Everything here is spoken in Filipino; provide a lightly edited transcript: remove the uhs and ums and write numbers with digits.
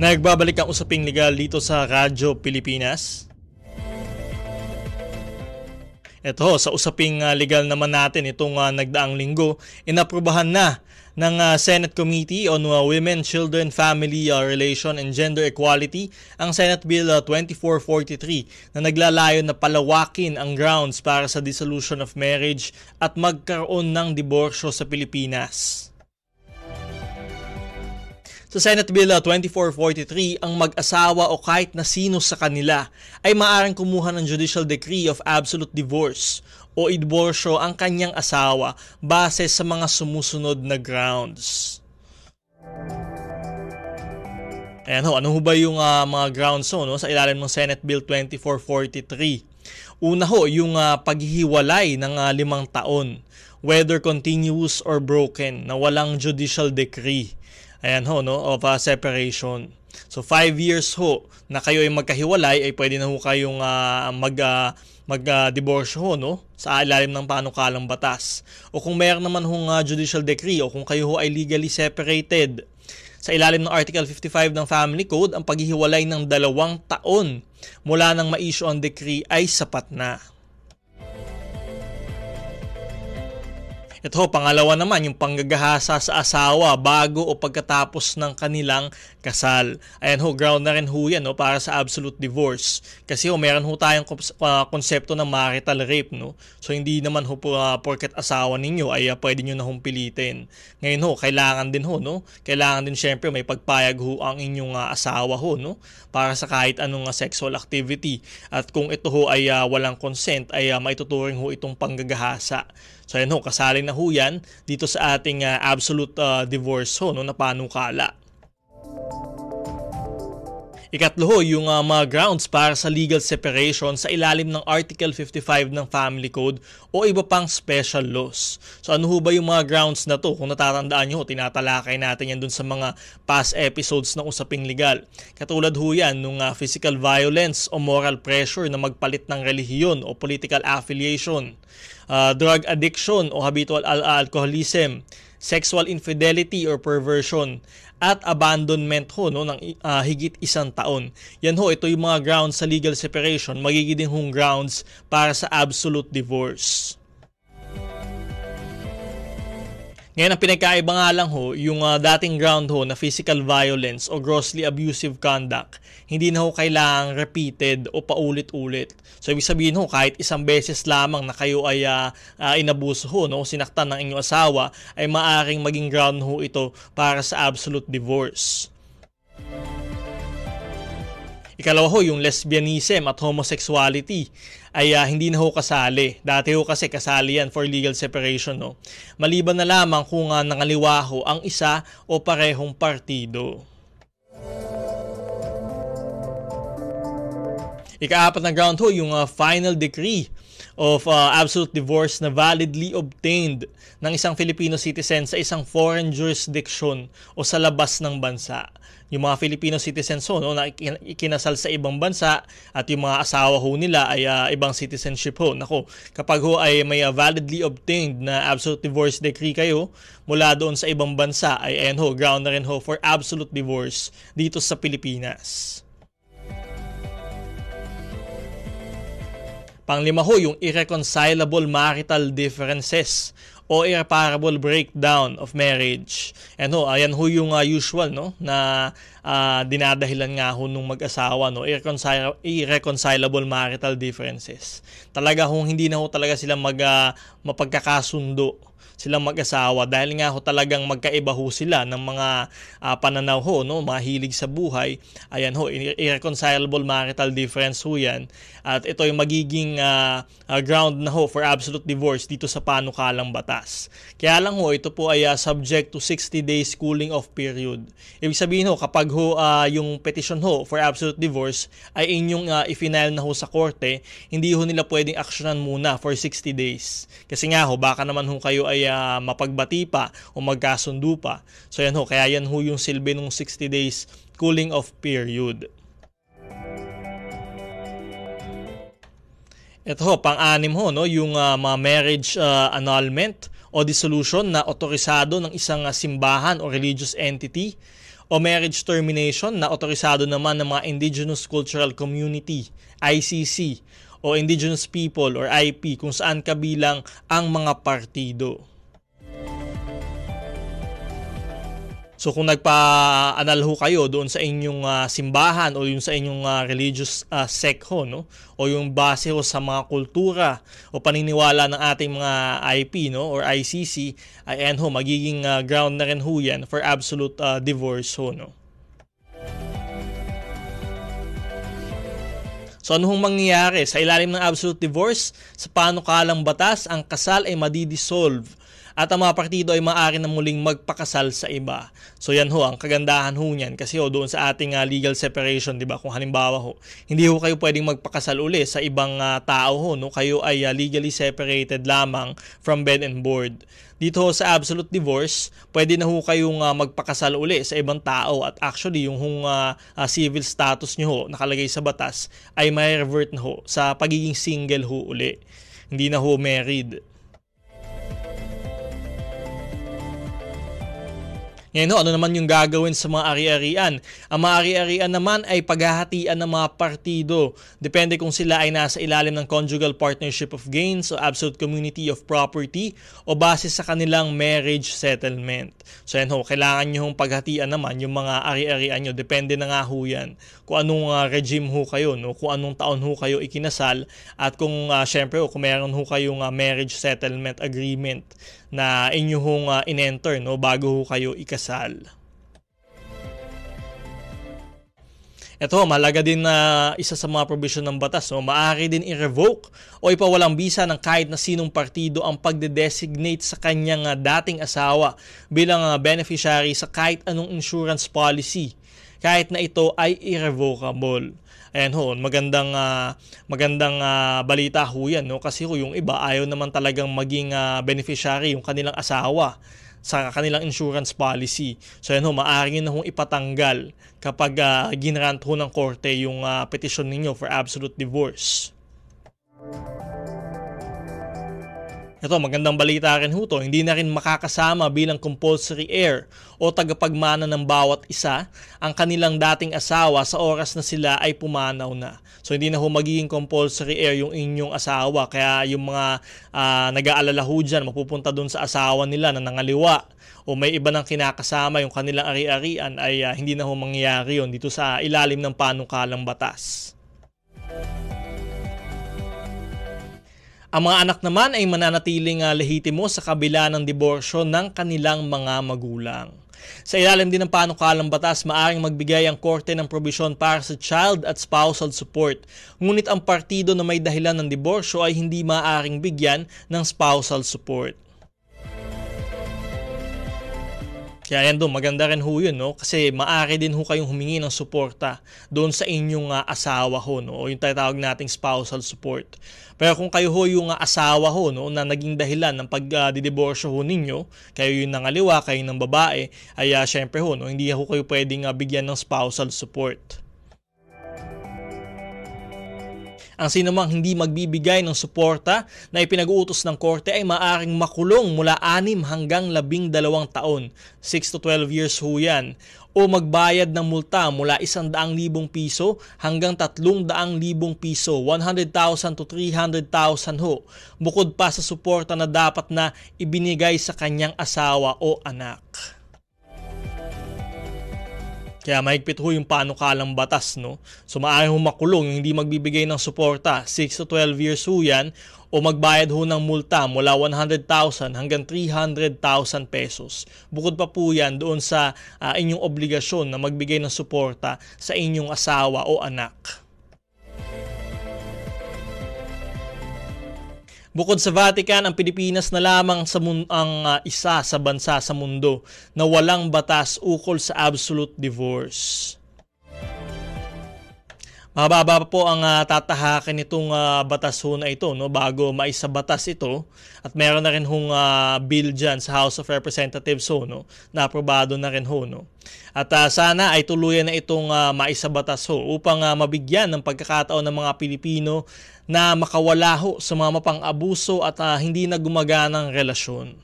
Nagbabalik ang usaping legal dito sa Radyo Pilipinas. Ito, sa usaping legal naman natin, itong nagdaang linggo, inaprubahan na ng Senate Committee on Women, Children, Family Relation and Gender Equality ang Senate Bill 2443 na naglalayon na palawakin ang grounds para sa dissolution of marriage at magkaroon ng diborsyo sa Pilipinas. Sa Senate Bill 2443, ang mag-asawa o kahit na sino sa kanila ay maaaring kumuha ng judicial decree of absolute divorce o idiborsyo ang kanyang asawa base sa mga sumusunod na grounds. Ayan ho, ano ho ba yung mga grounds ho, no, sa ilalim ng Senate Bill 2443? Una ho, yung paghihiwalay ng 5 taon, whether continuous or broken, na walang judicial decree. Ayan ho, no, of separation. So 5 years ho na kayo ay magkahiwalay ay pwede na ho kayong mag-divorce ho, no, sa ilalim ng panukalang batas. O kung mayroon naman hong judicial decree o kung kayo ho ay legally separated, sa ilalim ng Article 55 ng Family Code, ang paghihiwalay ng 2 taon mula nang ma-issue ang decree ay sapat na. Ito, pangalawa naman, yung panggagahasa sa asawa bago o pagkatapos ng kanilang kasal. Ayan ho, ground na rin ho yan, no, para sa absolute divorce. Kasi ho, meron ho tayong konsepto ng marital rape. No? So, hindi naman ho porket asawa ninyo ay pwede nyo na hong pilitin. Ngayon ho, kailangan din ho, no? Kailangan din syempre may pagpayag ho ang inyong asawa ho, no? Para sa kahit anong sexual activity. At kung ito ho ay walang consent, ay maituturing ho itong panggagahasa. So ayan ho, kasali na ho yan dito sa ating absolute divorce ho, no, na panukala. Ikatlo ho, yung mga grounds para sa legal separation sa ilalim ng Article 55 ng Family Code o iba pang special laws. So ano ho ba yung mga grounds na to? Kung natatandaan nyo, tinatalakay natin yan dun sa mga past episodes ng Usaping Legal. Katulad ho yan nung physical violence o moral pressure na magpalit ng relihiyon o political affiliation, drug addiction o habitual alcoholism, sexual infidelity or perversion, at abandonment ho, no, ng higit 1 taon. Yan ho, ito yung mga grounds sa legal separation, magiging din hong grounds para sa absolute divorce. Ngayon, ang pinagkaiba nga lang ho, yung dating ground ho na physical violence o grossly abusive conduct, hindi na ho kailangang repeated o paulit-ulit. So, ibig sabihin ho, kahit 1 beses lamang na kayo ay inabuso ho, no, sinaktan ng inyong asawa, ay maaaring maging ground ho ito para sa absolute divorce. Ikalawa ho, yung lesbianism at homosexuality ay hindi na ho kasali. Dati ho kasi kasali yan for legal separation. No? Maliban na lamang kung nangaliwa ho ang isa o parehong partido. Ika-4 na ground ho, yung final decree of absolute divorce na validly obtained ng isang Filipino citizen sa isang foreign jurisdiction o sa labas ng bansa. Yung mga Filipino citizens ho, no, na ikinasal sa ibang bansa at yung mga asawa ho nila ay ibang citizenship ho. Nako, kapag ho ay may validly obtained na absolute divorce decree kayo mula doon sa ibang bansa, ay ayan ho, ground na rin ho for absolute divorce dito sa Pilipinas. Panglima ho, yung irreconcilable marital differences o irreparable breakdown of marriage. And ho, ayan ho yung usual, no, na dinadahilan nga ho nung mag-asawa, no, irreconcilable marital differences. Talaga hong hindi na ho talaga sila mapagkakasundo silang mag-asawa dahil nga ho talagang magkaiba ho sila ng mga pananaw ho, no, mga hilig sa buhay. Ayan ho, irreconcilable marital difference ho yan. At ito yung magiging ground na ho for absolute divorce dito sa panukalang batas. Kaya lang ho, ito po ay subject to 60 days cooling off period. Ibig sabihin ho, kapag ho yung petition ho for absolute divorce ay inyong i-final na ho sa korte, hindi ho nila pwedeng aksyonan muna for 60 days. Kasi nga ho, baka naman ho kayo ay mapagbati pa o magkasundo pa. So yan ho, kaya yan ho yung silbi ng 60 days cooling off period. Ito ho, pang-anim ho, no, yung mga marriage annulment o dissolution na otorisado ng isang simbahan o religious entity o marriage termination na otorisado naman ng mga Indigenous Cultural Community, ICC, o Indigenous People or IP kung saan kabilang ang mga partido. So kung nagpa-anal ho kayo doon sa inyong simbahan o yung sa inyong religious sect ho, no? O yung base ho sa mga kultura o paniniwala ng ating mga IP, no? Or ICC, ayan ho, magiging ground na rin ho yan for absolute divorce ho, no? So ano hong mangyayari? Sa ilalim ng absolute divorce, sa panukalang batas, ang kasal ay madidissolve at ang mga partido ay maaari na muling magpakasal sa iba. So yan ho, ang kagandahan ho niyan kasi ho, doon sa ating legal separation, di ba? Kung halimbawa ho, hindi ho kayo pwedeng magpakasal uli sa ibang tao ho, no? Kayo ay legally separated lamang from bed and board. Dito ho, sa absolute divorce, pwede na ho kayong magpakasal uli sa ibang tao at actually yung civil status nyo ho, nakalagay sa batas, ay may revert na ho sa pagiging single ho uli. Hindi na ho married. Ngayon, ano naman yung gagawin sa mga ari-arian? Ang mga ari-arian naman ay paghahatian ng mga partido. Depende kung sila ay nasa ilalim ng conjugal partnership of gains o absolute community of property o base sa kanilang marriage settlement. So yan ho, kailangan nyo hong paghatian naman yung mga ari-arian nyo. Depende na nga ho yan kung anong regime ho kayo, no? Kung anong taon ho kayo ikinasal at kung syempre kung meron ho kayong marriage settlement agreement na inyo hong in-enter, no, bago ho kayo ikasal. Ito, mahalaga din na isa sa mga provision ng batas, no, maaari din i-revoke o ipawalang bisa ng kahit na sinong partido ang pagde-designate sa kanyang dating asawa bilang beneficiary sa kahit anong insurance policy, kahit na ito ay irrevocable. Ayan ho, magandang balita ho yan, no? Kasi ho, yung iba ayaw naman talagang maging beneficiary yung kanilang asawa sa kanilang insurance policy. So ayan ho, maaari na hong ipatanggal kapag ginrant ho ng korte yung petition ninyo for absolute divorce. Ito, magandang balita rin ho to, hindi na rin makakasama bilang compulsory heir o tagapagmana ng bawat isa ang kanilang dating asawa sa oras na sila ay pumanaw na. So hindi na ho magiging compulsory heir yung inyong asawa, kaya yung mga nag-aalala ho dyan, mapupunta dun sa asawa nila na nangaliwa o may iba nang kinakasama yung kanilang ari-arian ay hindi na ho mangyayari yun dito sa ilalim ng panukalang batas. Ang mga anak naman ay mananatiling lehitimo sa kabila ng diborsyo ng kanilang mga magulang. Sa ilalim din ng panukalang batas, maaaring magbigay ang korte ng probisyon para sa child at spousal support. Ngunit ang partido na may dahilan ng diborsyo ay hindi maaaring bigyan ng spousal support. Kaya yan doon, maganda rin ho yun, no? Kasi maaari din ho kayong humingi ng suporta doon sa inyong asawa ho, no? O yung tatawag nating spousal support. Pero kung kayo ho yung asawa ho, no, na naging dahilan ng pagdidiborsyo ho ninyo, kayo yung nangaliwa, kayo ng babae, ay syempre ho, no, hindi ho kayo pwedeng bigyan ng spousal support. Ang sinumang hindi magbibigay ng suporta na ipinag-uutos ng korte ay maaaring makulong mula 6 hanggang 12 taon, 6 to 12 years ho yan, o magbayad ng multa mula 100,000 piso hanggang 300,000 piso, 100,000 to 300,000 ho, bukod pa sa suporta na dapat na ibinigay sa kanyang asawa o anak. Kaya mahigpit ho yung panukalang batas, no? So maaaring ho makulong yung hindi magbibigay ng suporta, 6 to 12 years ho yan, o magbayad ho ng multa mula 100,000 hanggang 300,000 pesos. Bukod pa po yan doon sa inyong obligasyon na magbigay ng suporta sa inyong asawa o anak. Bukod sa Vatican, ang Pilipinas na lamang ang isa sa bansa sa mundo na walang batas ukol sa absolute divorce. Mababa pa po ang tatahakin nitong batas ho na ito, no, bago maisabatas ito, at meron na rin hong bill dyan sa House of Representatives ho, no, na aprobado na rin ho, no. At sana ay tuluyan na itong maisabatas ho upang mabigyan ng pagkakataon ng mga Pilipino na makawala ho sa mga mapang-abuso at hindi na gumaganang relasyon.